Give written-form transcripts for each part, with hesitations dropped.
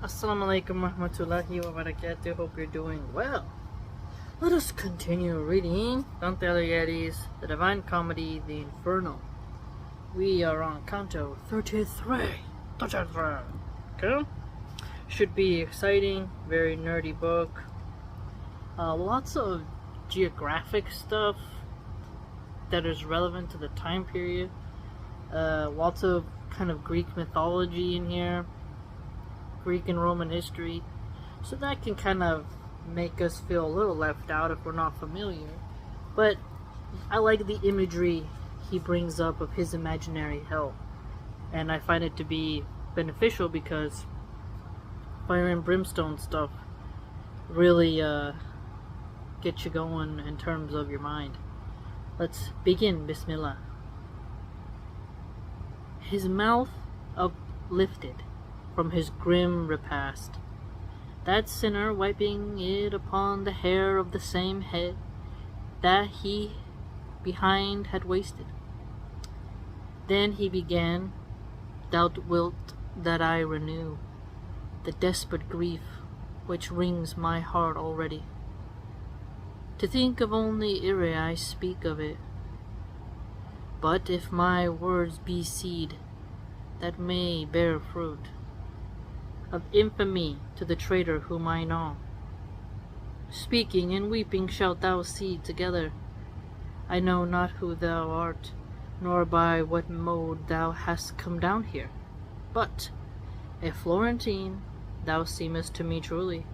Assalamu alaikum warahmatullahi wabarakatuh. Hope you're doing well. Let us continue reading Dante Alighieri's The Divine Comedy, The Inferno. We are on Canto 33. Okay? Should be exciting, very nerdy book. Lots of geographic stuff that is relevant to the time period. Lots of kind of Greek mythology in here. Greek and Roman history, so that can kind of make us feel a little left out if we're not familiar. But I like the imagery he brings up of his imaginary hell, and I find it to be beneficial because fire and brimstone stuff really gets you going in terms of your mind. Let's begin. Bismillah. His mouth uplifted from his grim repast, that sinner wiping it upon the hair of the same head that he behind had wasted. Then he began, Thou wilt that I renew the desperate grief which wrings my heart already. To think of only ere I speak of it. But if my words be seed that may bear fruit of infamy to the traitor whom I know, speaking and weeping shalt thou see together. I know not who thou art, nor by what mode thou hast come down here, but a Florentine thou seemest to me truly.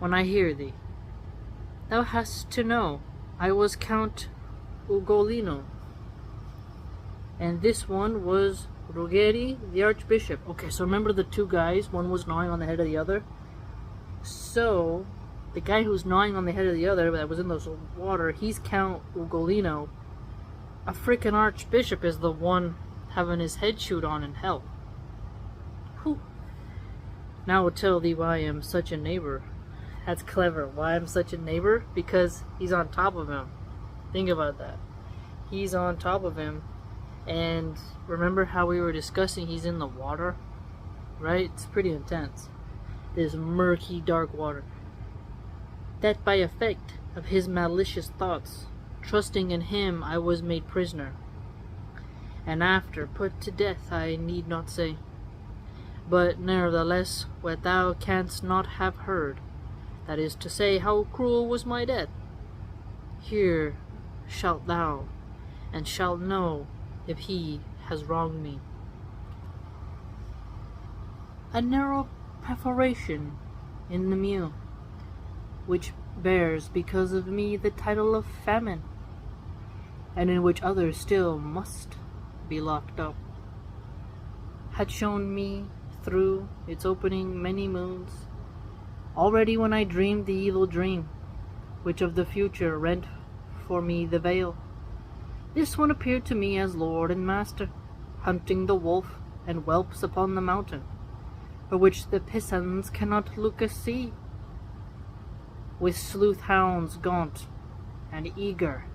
When I hear thee, thou hast to know I was Count Ugolino, and this one was Ruggeri, the Archbishop. Okay, so remember the two guys? One was gnawing on the head of the other. So, the guy who's gnawing on the head of the other that was in the water, he's Count Ugolino. A freaking Archbishop is the one having his head chewed on in hell. Whew. Now I will tell thee why I am such a neighbor. That's clever. Why I'm such a neighbor? Because he's on top of him. Think about that. He's on top of him. And remember how we were discussing he's in the water? Right? It's pretty intense. This murky, dark water. That by effect of his malicious thoughts, trusting in him I was made prisoner. And after put to death I need not say. But nevertheless, what thou canst not have heard, that is to say, how cruel was my death, here shalt thou, and shalt know if he has wronged me. A narrow perforation in the meal, which bears because of me the title of famine, and in which others still must be locked up, had shown me through its opening many moons, already when I dreamed the evil dream, which of the future rent for me the veil. This one appeared to me as lord and master, hunting the wolf and whelps upon the mountain, for which the Pisans cannot look a see, with sleuth hounds gaunt and eager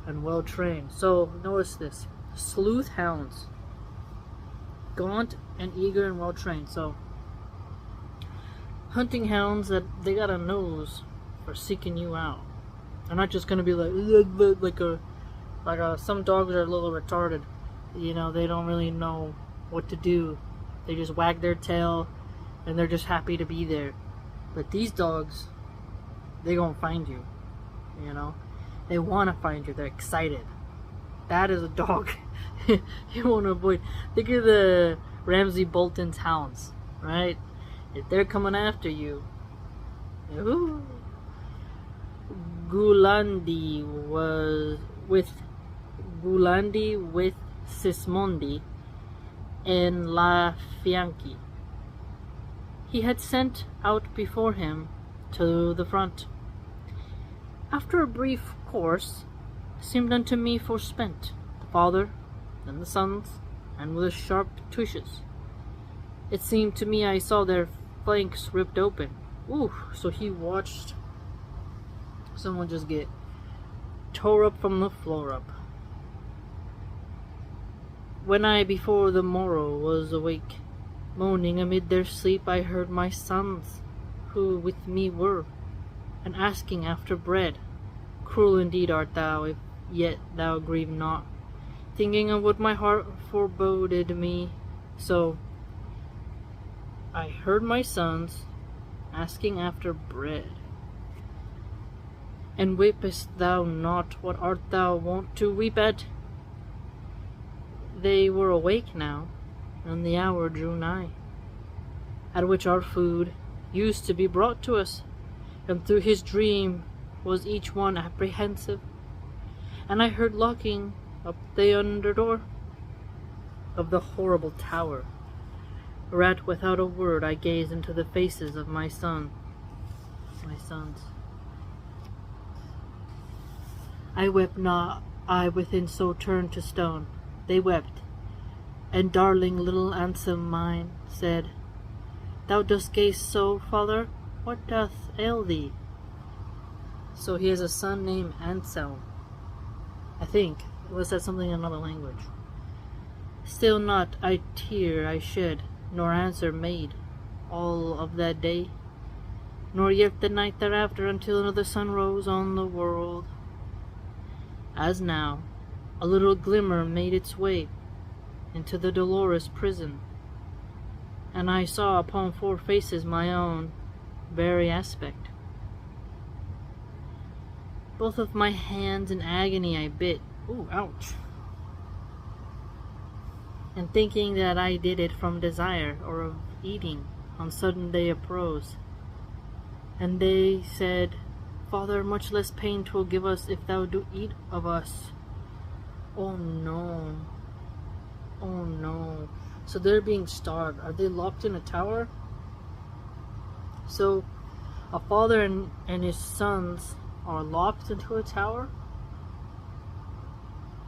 and well trained. So notice this, sleuth hounds, gaunt and eager and well trained. So hunting hounds that they got a nose for seeking you out. They're not just gonna be like some dogs are a little retarded. You know, they don't really know what to do. They just wag their tail and they're just happy to be there. But these dogs, they gonna find you. You know, they want to find you. They're excited. That is a dog you want to avoid. Think of the Ramsay Bolton's hounds, right? If they're coming after you, ooh. Gulandi with Sismondi and La Fianchi. He had sent out before him to the front. After a brief course, seemed unto me forspent, the father and the sons, and with sharp tushes. It seemed to me I saw their flanks ripped open. Ooh, so he watched someone just get tore up from the floor up. When I before the morrow was awake, Moaning amid their sleep I heard my sons, who with me were, and asking after bread. Cruel indeed art thou, if yet thou grieve not, thinking of what my heart foreboded me. So I heard my sons asking after bread. And weepest thou not? What art thou wont to weep at? They were awake now, and the hour drew nigh, at which our food used to be brought to us, and through his dream was each one apprehensive. And I heard locking up the under door of the horrible tower, whereat without a word I gazed into the faces of my sons. I wept not, I within so turned to stone. They wept, and darling little Anselm mine said, Thou dost gaze so, father, what doth ail thee? So he has a son named Anselm, I think, unless that's something in another language. Still not I tear I shed, nor answer made, all of that day, nor yet the night thereafter, until another sun rose on the world. As now, a little glimmer made its way into the dolorous prison, and I saw upon four faces my own very aspect. Both of my hands in agony I bit, ooh, ouch, and thinking that I did it from desire or of eating, on sudden they uprose, and they said, Father, much less pain 'twill give us if thou do eat of us. Oh no. Oh no. So they're being starved. Are they locked in a tower? So a father and his sons are locked into a tower?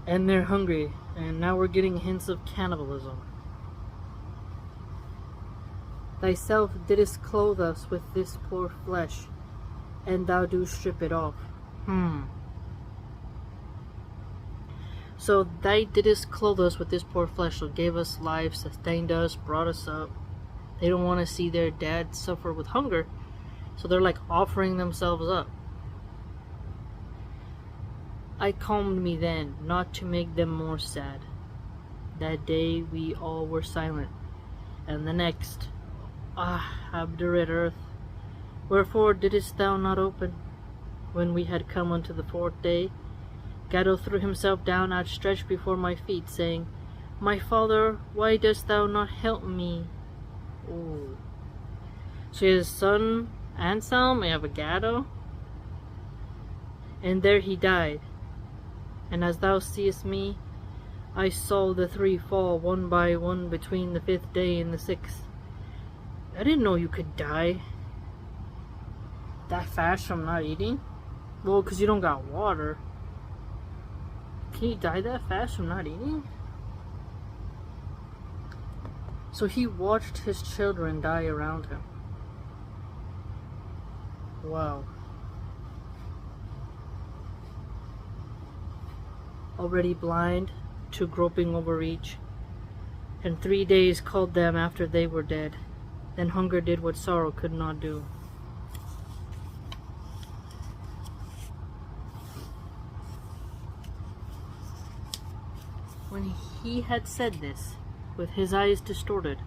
And they're hungry. And now we're getting hints of cannibalism. Thyself didst clothe us with this poor flesh, and thou do strip it off. So thou didst clothe us with this poor flesh, so gave us life, sustained us, brought us up. They don't want to see their dad suffer with hunger, so they're like offering themselves up. I calmed me then, not to make them more sad. That day we all were silent, and the next, obdurate earth, wherefore didst thou not open? When we had come unto the fourth day, Gaddo threw himself down outstretched before my feet, saying, My father, why dost thou not help me? Ooh. So his son Anselm may have a Gaddo, and there he died. And as thou seest me, I saw the three fall one by one between the fifth day and the sixth. I didn't know you could die that fast from not eating. Well, because you don't got water. Can you die that fast from not eating? So he watched his children die around him. Wow. Already blind, to groping over each, and 3 days called them after they were dead. Then hunger did what sorrow could not do. When he had said this, with his eyes distorted,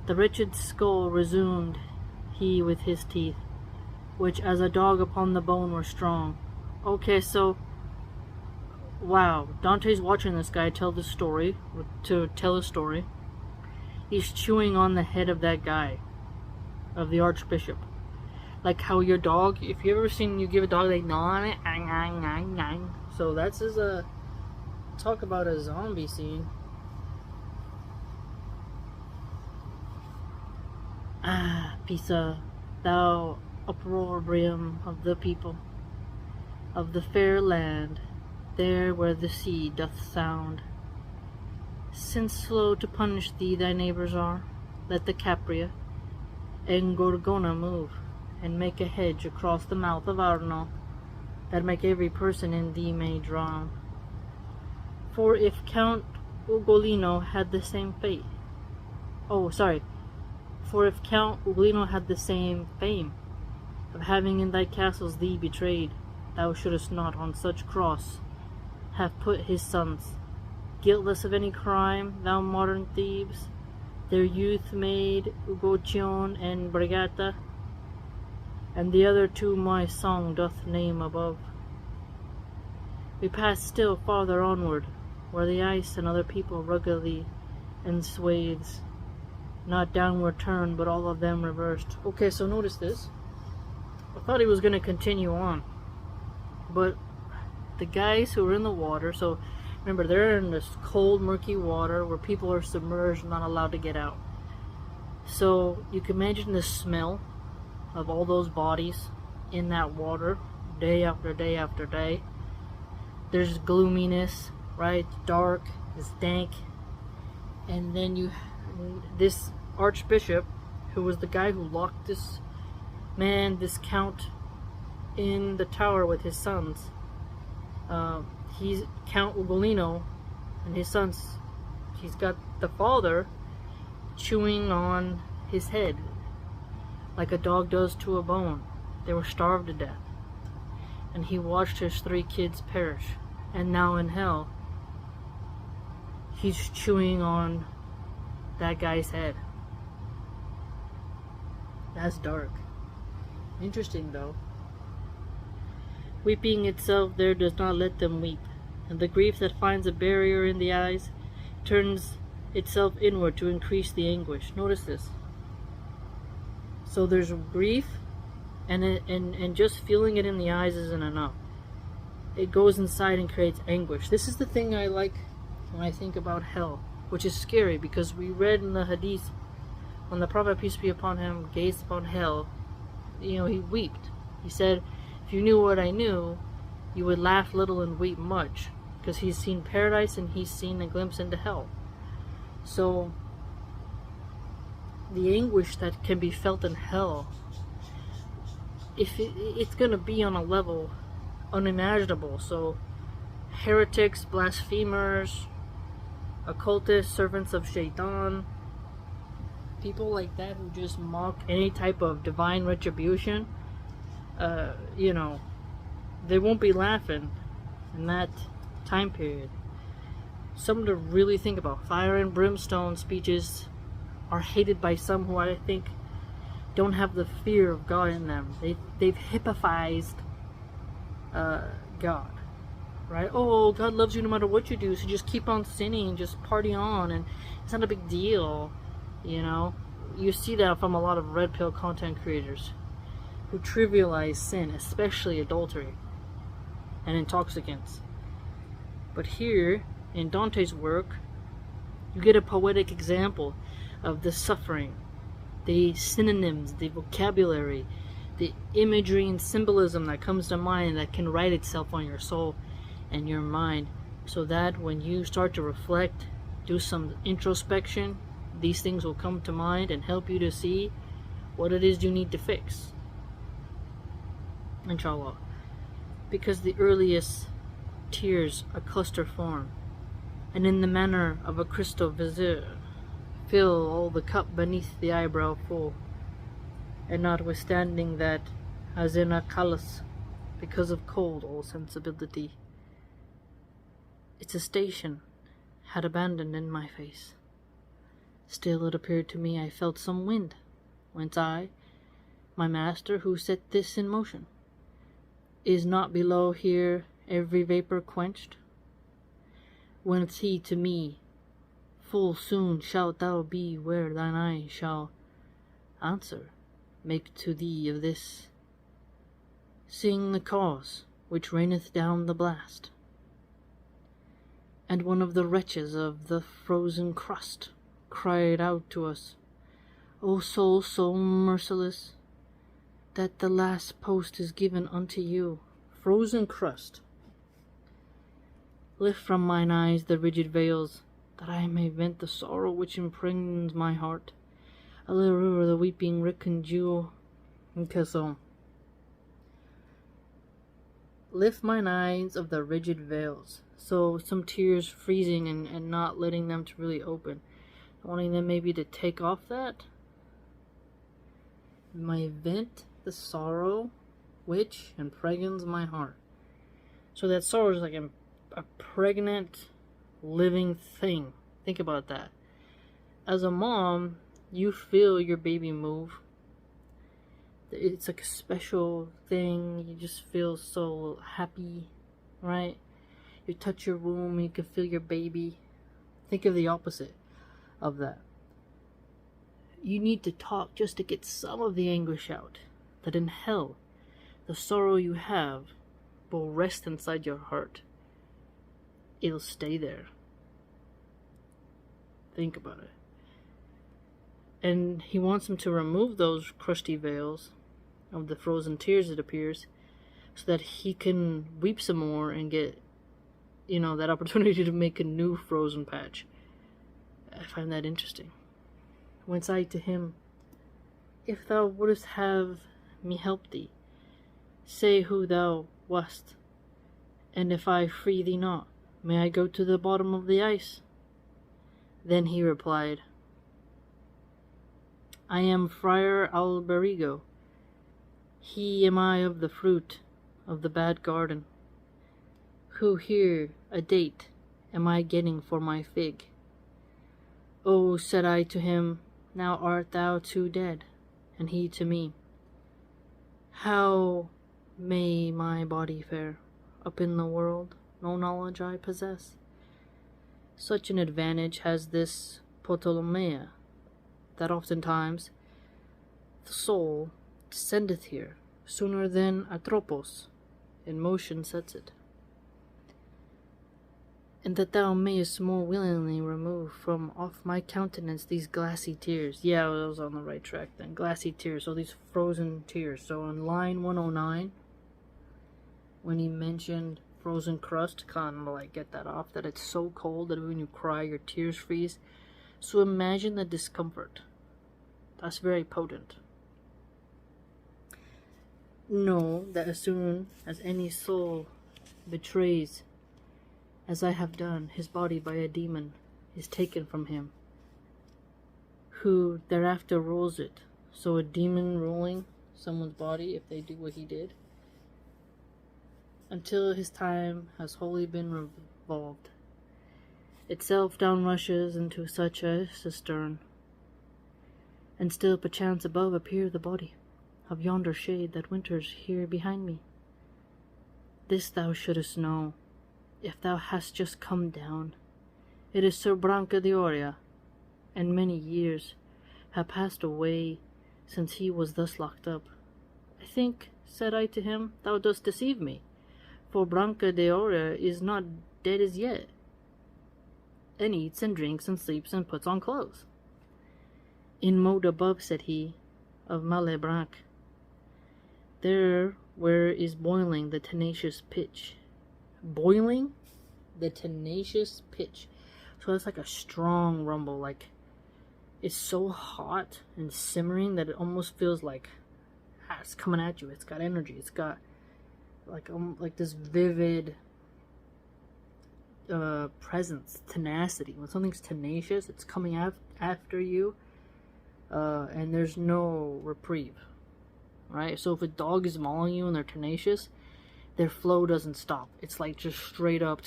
the wretched skull resumed he with his teeth, which as a dog upon the bone were strong. Okay, so wow, Dante's watching this guy tell this story, to tell a story. He's chewing on the head of that guy, of the archbishop. Like how your dog, if you ever seen you give a dog like gnaw on it, so that's his, talk about a zombie scene. Pisa, thou opprobrium of the people, of the fair land, there where the sea doth sound. Since slow to punish thee thy neighbors are, let the Capria and Gorgona move, and make a hedge across the mouth of Arno, that make every person in thee may drown. For if Count Ugolino had the same fate, Oh, sorry. For if Count Ugolino had the same fame of having in thy castles thee betrayed, thou shouldst not on such cross have put his sons, guiltless of any crime, thou modern thieves, their youth made Ugochion and Brigata, and the other two my song doth name above. We pass still farther onward, where the ice and other people ruggedly enswathes, not downward turned, but all of them reversed. Okay, so notice this. I thought he was going to continue on, but the guys who are in the water, so remember, they're in this cold, murky water where people are submerged, not allowed to get out. So you can imagine the smell of all those bodies in that water, day after day after day. There's gloominess, right? It's dark, it's dank. And then this archbishop, who was the guy who locked this count in the tower with his sons, he's Count Ugolino, and his sons, he's got the father chewing on his head like a dog does to a bone. They were starved to death, and he watched his 3 kids perish, and now in hell he's chewing on that guy's head. That's dark. Interesting though. Weeping itself there does not let them weep, and the grief that finds a barrier in the eyes turns itself inward to increase the anguish. Notice this. So there's grief, and just feeling it in the eyes isn't enough. It goes inside and creates anguish. This is the thing I like when I think about hell, which is scary, because we read in the Hadith, when the Prophet, peace be upon him, gazed upon hell, he wept. He said, if you knew what I knew, you would laugh little and weep much, because he's seen paradise and he's seen a glimpse into hell. So the anguish that can be felt in hell, it's going to be on a level unimaginable. So heretics, blasphemers, occultists, servants of Shaitan, people like that who just mock any type of divine retribution, they won't be laughing in that time period. Something to really think about. Fire and brimstone speeches are hated by some who I think don't have the fear of God in them. They've hippophized God, right? Oh, God loves you no matter what you do, so just keep on sinning, just party on, and it's not a big deal. You see that from a lot of red pill content creators who trivialize sin, especially adultery and intoxicants. But here in Dante's work, you get a poetic example of the suffering, the synonyms, the vocabulary, the imagery and symbolism that comes to mind that can write itself on your soul and your mind, so that when you start to reflect, do some introspection, these things will come to mind and help you to see what it is you need to fix. Inshallah. Because the earliest tears a cluster form, and in the manner of a crystal vizier fill all the cup beneath the eyebrow full, and notwithstanding that, as in a callous, because of cold all sensibility, its a station had abandoned in my face. Still it appeared to me I felt some wind, whence I, my master who set this in motion, is not below here every vapor quenched? Whence he to me, full soon shalt thou be where thine eye shall answer make to thee of this. Sing the cause which raineth down the blast. And one of the wretches of the frozen crust cried out to us, O soul so merciless, that the last post is given unto you. Frozen crust. Lift from mine eyes the rigid veils, that I may vent the sorrow which impregns my heart. Allure the weeping reconjure and casson. Lift mine eyes of the rigid veils. So some tears freezing and not letting them to really open. wanting them maybe to take off that may vent the sorrow which impregnates my heart. So that sorrow is like a pregnant, living thing. Think about that. As a mom, you feel your baby move. It's like a special thing. You just feel so happy, right? You touch your womb and you can feel your baby. Think of the opposite of that. You need to talk just to get some of the anguish out. That in hell, the sorrow you have will rest inside your heart. It'll stay there. Think about it. And he wants him to remove those crusty veils of the frozen tears, it appears, so that he can weep some more and get, that opportunity to make a new frozen patch. I find that interesting. Whence I to him, if thou wouldst have me help thee, say who thou wast, and if I free thee not, may I go to the bottom of the ice? Then he replied, I am Friar Alberigo. He am I of the fruit of the bad garden, who here a date am I getting for my fig. Oh, said I to him, now art thou too dead, and he to me, how may my body fare? Up in the world no knowledge I possess. Such an advantage has this Ptolemaea, that oftentimes the soul descendeth here sooner than Atropos in motion sets it, and that thou mayest more willingly remove from off my countenance these glassy tears. Yeah, I was on the right track then. Glassy tears, so these frozen tears. So on line 109, when he mentioned frozen crust, kind of like get that off, that it's so cold that when you cry your tears freeze. So imagine the discomfort. That's very potent. Know that as soon as any soul betrays, as I have done, his body by a demon is taken from him, who thereafter rules it. So a demon ruling someone's body, if they do what he did, until his time has wholly been revolved, itself down rushes into such a cistern, and still perchance above appear the body of yonder shade that winters here behind me. This thou shouldest know, if thou hast just come down. It is Sir Branca de Oria, and many years have passed away since he was thus locked up. I think, said I to him, thou dost deceive me, for Branca de Oria is not dead as yet, and eats and drinks and sleeps and puts on clothes. In mode above, said he, of Malebranc, there where is boiling the tenacious pitch. Boiling the tenacious pitch. So it's like a strong rumble, like it's so hot and simmering that it almost feels like it's coming at you. It's got energy. It's got like this vivid presence, tenacity. When something's tenacious, it's coming after you, and there's no reprieve, right? So if a dog is mauling you and they're tenacious, their flow doesn't stop. It's like just straight up,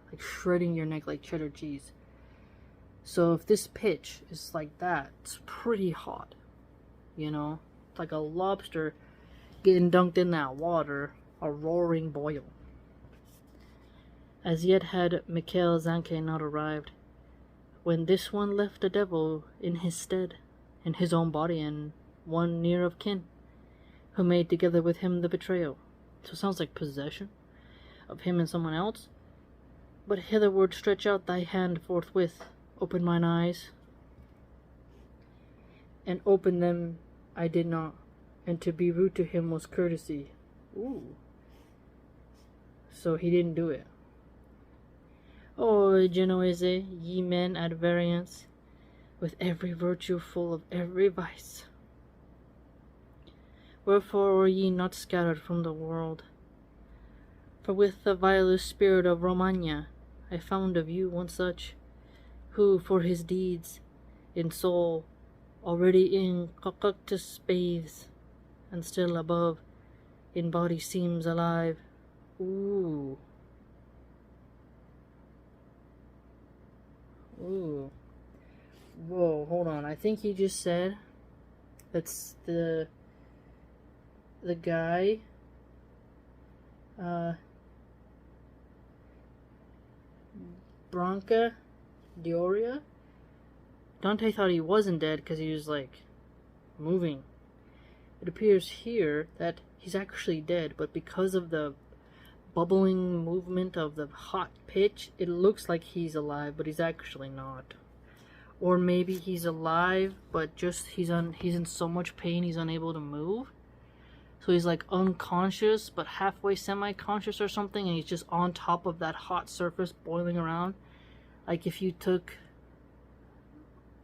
like shredding your neck like cheddar cheese. So if this pitch is like that, it's pretty hot, It's like a lobster getting dunked in that water, a roaring boil. As yet had Mikhail Zanke not arrived, when this one left a devil in his stead, in his own body, and one near of kin, who made together with him the betrayal. So it sounds like possession of him and someone else. But hitherward stretch out thy hand forthwith, open mine eyes, and open them I did not, and to be rude to him was courtesy. Ooh. So he didn't do it. O Genoese, ye men at variance, with every virtue full of every vice. Wherefore were ye not scattered from the world? For with the vilest spirit of Romagna I found of you one such, who for his deeds in soul already in coctus bathes, and still above in body seems alive. Ooh. Ooh. Whoa, hold on. I think he just said that's the guy Branca Dioria. Dante thought he wasn't dead because he was like moving. It appears here that he's actually dead, but because of the bubbling movement of the hot pitch, it looks like he's alive, but he's actually not. Or maybe he's alive, but just he's in so much pain he's unable to move. So he's like unconscious, but halfway semi-conscious or something, and he's just on top of that hot surface boiling around. Like if you took,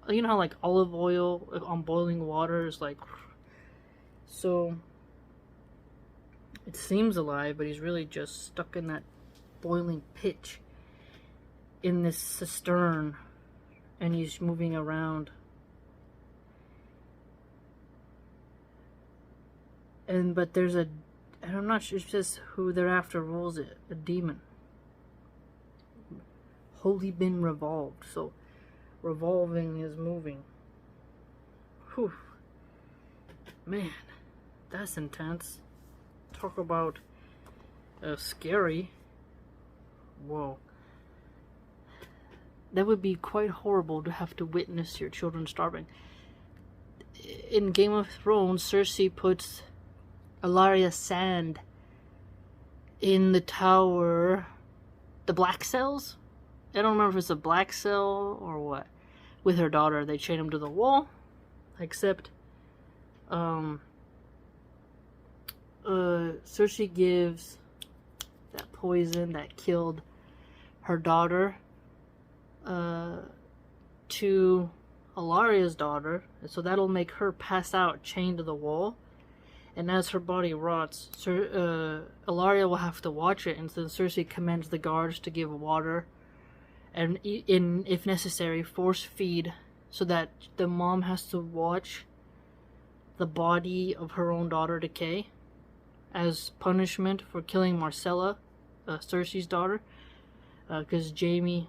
you know how like olive oil on boiling water is like, so it seems alive, but he's really just stuck in that boiling pitch in this cistern, and he's moving around. But there's and I'm not sure, it's just who thereafter rules it, a demon. Wholly been revolved, so revolving is moving. Whew. Man, that's intense. Talk about scary. Whoa. That would be quite horrible to have to witness your children starving. In Game of Thrones, Cersei puts Ilaria Sand in the tower, the black cells? I don't remember if it's a black cell or what. With her daughter, they chain him to the wall, except Cersei gives that poison that killed her daughter to Ilaria's daughter, so that'll make her pass out chained to the wall. And as her body rots, Ilaria will have to watch it, and then Cersei commands the guards to give water and, if necessary, force feed, so that the mom has to watch the body of her own daughter decay as punishment for killing Marcella, Cersei's daughter, because Jaime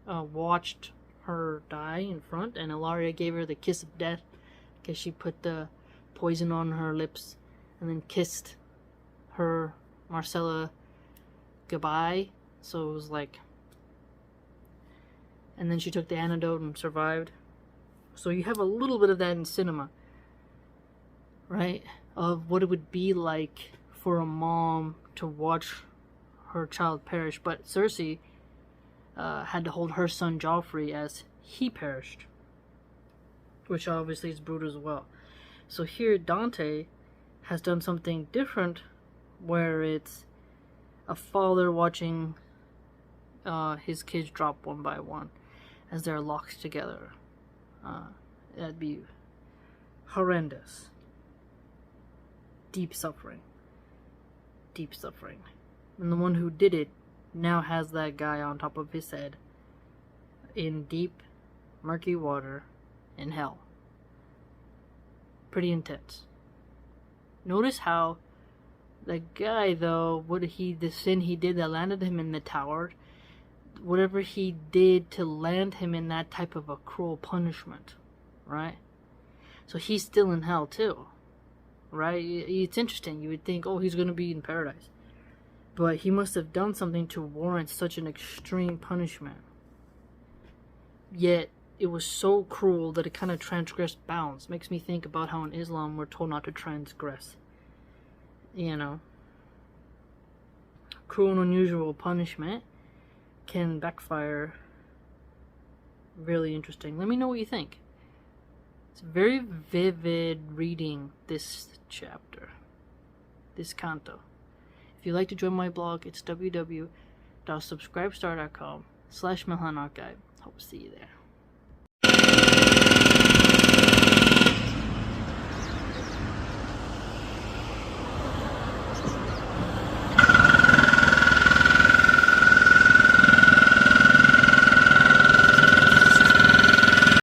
watched her die in front, and Ilaria gave her the kiss of death because she put the poison on her lips and then kissed her Marcella goodbye. So it was like, and then she took the antidote and survived. So you have a little bit of that in cinema, right? Of what it would be like for a mom to watch her child perish. But Cersei had to hold her son Joffrey as he perished, which obviously is brutal as well. So here Dante has done something different, where it's a father watching his kids drop one by one as they're locked together. That'd be horrendous. Deep suffering. Deep suffering. And the one who did it now has that guy on top of his head in deep, murky water in hell. Pretty intense. Notice how the guy, though, the sin he did that landed him in the tower, whatever he did to land him in that type of a cruel punishment, right? So he's still in hell too, right? It's interesting. You would think, oh, he's going to be in paradise. But he must have done something to warrant such an extreme punishment. Yet, it was so cruel that it kind of transgressed bounds. Makes me think about how in Islam we're told not to transgress. You know. Cruel and unusual punishment can backfire. Really interesting. Let me know what you think. It's very vivid reading, this chapter. This canto. If you'd like to join my blog, it's www.subscribestar.com/MilahanArchive. Hope to see you there.